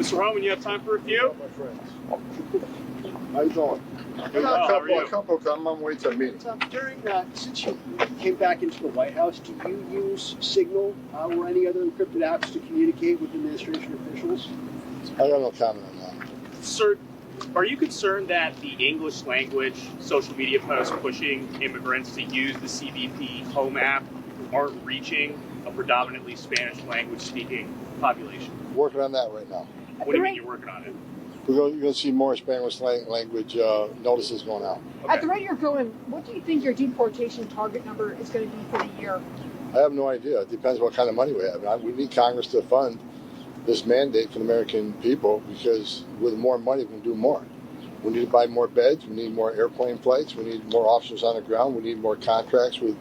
Mr. Homan, you have time for a few? My friends. How you doing? A couple. I'm on my way to a meeting. Since you came back into the White House, do you use Signal or any other encrypted apps to communicate with administration officials? I got no comment on that. Sir, are you concerned that the English language social media posts pushing immigrants to use the CBP Home app aren't reaching a predominantly Spanish language speaking population? Working on that right now. What do you mean you're working on it? You're going to see more Spanish language notices going out. Okay. At the rate you're going, what do you think your deportation target number is going to be for the year? I have no idea. It depends what kind of money we have. We need Congress to fund this mandate for the American people, because with more money we can do more. We need to buy more beds. We need more airplane flights. We need more officers on the ground. We need more contracts with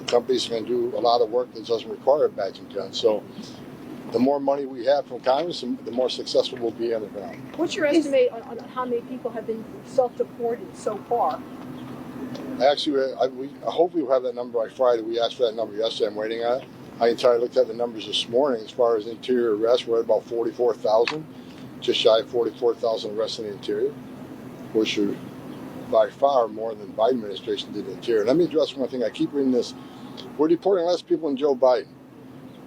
companies that can do a lot of work that doesn't require a badge and gun. So the more money we have from Congress, the more successful we'll be on the ground. What's your estimate on how many people have been self-deported so far? Actually, I hope we'll have that number by Friday. We asked for that number yesterday. I'm waiting on it. I entirely looked at the numbers this morning. As far as interior arrests, we're at about 44,000, just shy of 44,000 arrests in the interior, which are by far more than the Biden administration did in the interior. Let me address one thing. I keep reading this. We're deporting less people than Joe Biden.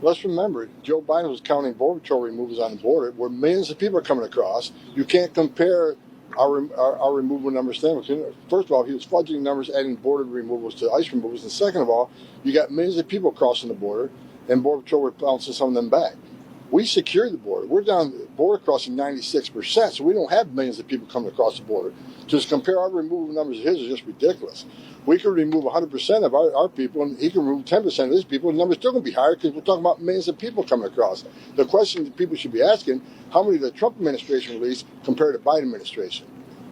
Let's remember, Joe Biden was counting Border Patrol removals on the border, where millions of people are coming across. You can't compare our removal numbers to them. First of all, he was fudging numbers, adding border removals to ICE removals. And second of all, you got millions of people crossing the border, and Border Patrol were bouncing some of them back. We secured the border. We're down border crossing 96%, so we don't have millions of people coming across the border. Just compare our removal numbers to his is just ridiculous. We could remove 100% of our people, and he can remove 10% of his people. The number's still going to be higher because we're talking about millions of people coming across. The question that people should be asking, how many did the Trump administration release compared to the Biden administration?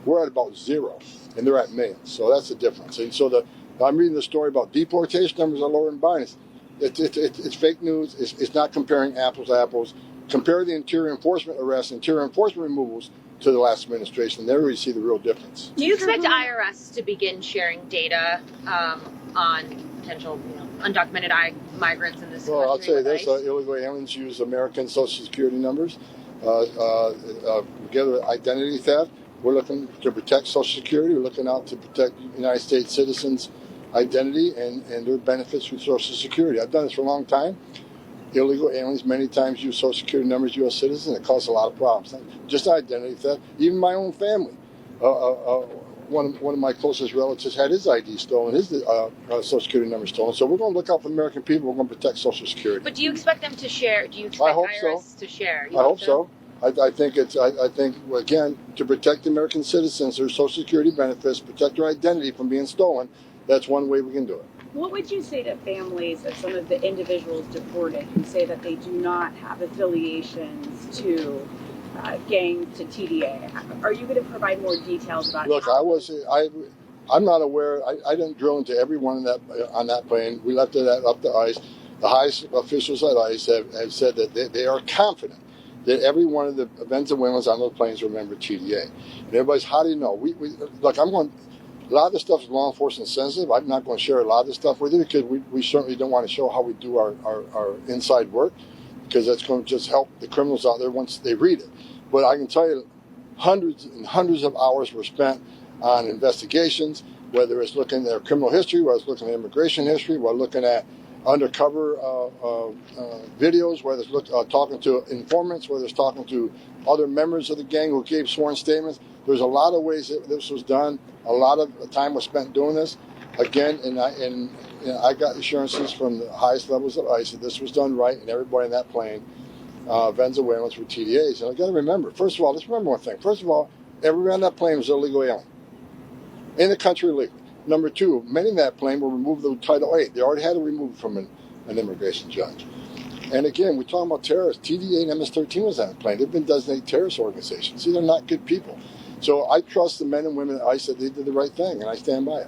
We're at about 0, and they're at millions. So that's the difference. And so I'm reading the story about deportation numbers are lower than Biden. It's fake news. It's not comparing apples to apples. Compare the interior enforcement arrests, interior enforcement removals to the last administration. There we see the real difference. Do you expect IRS to begin sharing data on potential undocumented migrants in this country? Well, I'll tell you this. Illegal aliens use American Social Security numbers. Together with identity theft, we're looking to protect Social Security. We're looking out to protect United States citizens' identity and their benefits through Social Security. I've done this for a long time. Illegal aliens many times use Social Security numbers, U.S. citizens. It causes a lot of problems. Just identity theft. Even my own family. One of my closest relatives had his ID stolen, his Social Security number stolen. So we're going to look out for the American people. We're going to protect Social Security. But do you expect them to share? Do you expect IRS to share? I hope so. I think again, to protect American citizens, their Social Security benefits, protect their identity from being stolen. That's one way we can do it. What would you say to families of some of the individuals deported who say that they do not have affiliations to gangs, to TDA? Are you going to provide more details about? Look, I'm not aware. I didn't drill into every one on that plane. We left it up to ICE. The highest officials at ICE have said that they are confident that every one of the Venezuelans on those planes remember TDA. And everybody's, how do you know? Look, a lot of this stuff is law enforcement sensitive. I'm not going to share a lot of this stuff with you because we certainly don't want to show how we do our inside work, because that's going to just help the criminals out there once they read it. But I can tell you hundreds and hundreds of hours were spent on investigations, whether it's looking at their criminal history, whether it's looking at immigration history, whether looking at undercover videos, whether it's talking to informants, whether it's talking to other members of the gang who gave sworn statements. There's a lot of ways that this was done. A lot of time was spent doing this. Again, I got assurances from the highest levels of ICE that this was done right, and everybody in that plane, Venezuelans, were TDAs. And I got to remember, first of all, let's remember one thing. First of all, everyone on that plane was illegal alien in the country illegally. Number two, many in that plane were removed with Title 8. They already had it removed from an immigration judge. And again, we're talking about terrorists. TDA and MS-13 was on the plane. They've been designated terrorist organizations. These are not good people. So I trust the men and women at ICE that they did the right thing, and I stand by it.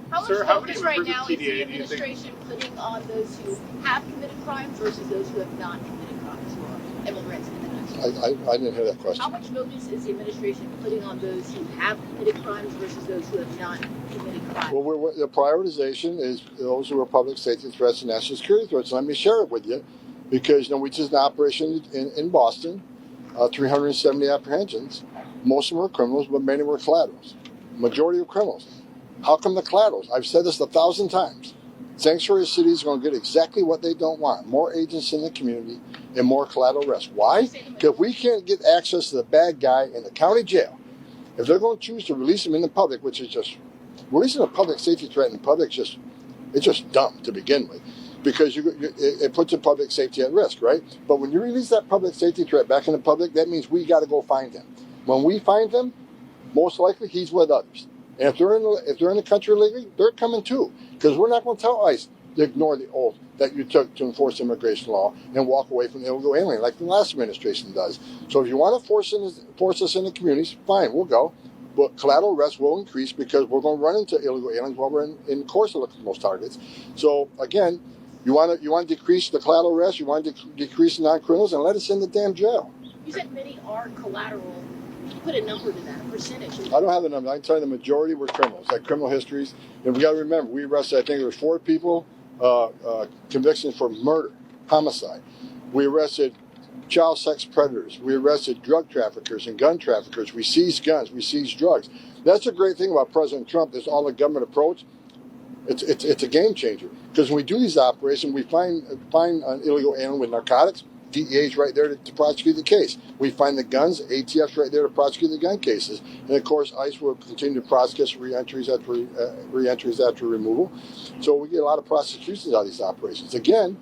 How much focus right now is the administration putting on those who have committed crimes versus those who have not committed crimes, who are immigrants in the country? I didn't hear that question. How much focus is the administration putting on those who have committed crimes versus those who have not committed crimes? Well, the prioritization is those who are public safety threats and national security threats. And let me share it with you, because we just did an operation in Boston. 370 apprehensions. Most of them were criminals, but many were collaterals. Majority of criminals. How come the collaterals? I've said this 1,000 times. Sanctuary cities are going to get exactly what they don't want. More agents in the community and more collateral arrests. Why? Because if we can't get access to the bad guy in the county jail, if they're going to choose to release him in the public, which is just, releasing a public safety threat in public it's just dumb to begin with, because it puts the public safety at risk, right? But when you release that public safety threat back in the public, that means we got to go find him. When we find him, most likely he's with others. And if they're in the country illegally, they're coming too, because we're not going to tell ICE to ignore the oath that you took to enforce immigration law and walk away from the illegal alien like the last administration does. So if you want to force us in the communities, fine, we'll go. But collateral arrests will increase because we're going to run into illegal aliens while we're in the course of looking for those targets. So again, you want to decrease the collateral arrests, you want to decrease the non-criminals, and let us in the damn jail. You said many are collateral. Can you put a number to that, a percentage? I don't have the number. I can tell you the majority were criminals, like criminal histories. And we got to remember, we arrested, I think there were 4 people, convictions for murder, homicide. We arrested child sex predators. We arrested drug traffickers and gun traffickers. We seized guns. We seized drugs. That's a great thing about President Trump, is all the government approach. It's a game changer. Because when we do these operations, we find an illegal alien with narcotics. DEA's right there to prosecute the case. We find the guns, ATF's right there to prosecute the gun cases. And of course, ICE will continue to prosecute re-entries after removal. So we get a lot of prosecutions out of these operations. Again,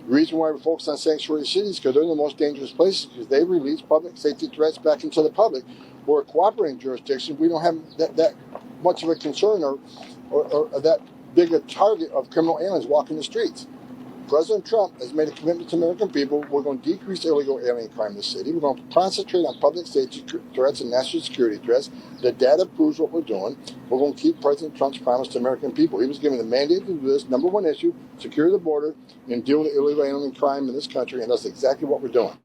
the reason why we're focused on sanctuary cities is because they're the most dangerous places, because they release public safety threats back into the public. We're a cooperating jurisdiction. We don't have that much of a concern or that big a target of criminal aliens walking the streets. President Trump has made a commitment to American people. We're going to decrease illegal alien crime in the city. We're going to concentrate on public safety threats and national security threats. The data proves what we're doing. We're going to keep President Trump's promise to American people. He was given the mandate to do this. Number one issue, secure the border and deal with the illegal alien crime in this country, and that's exactly what we're doing.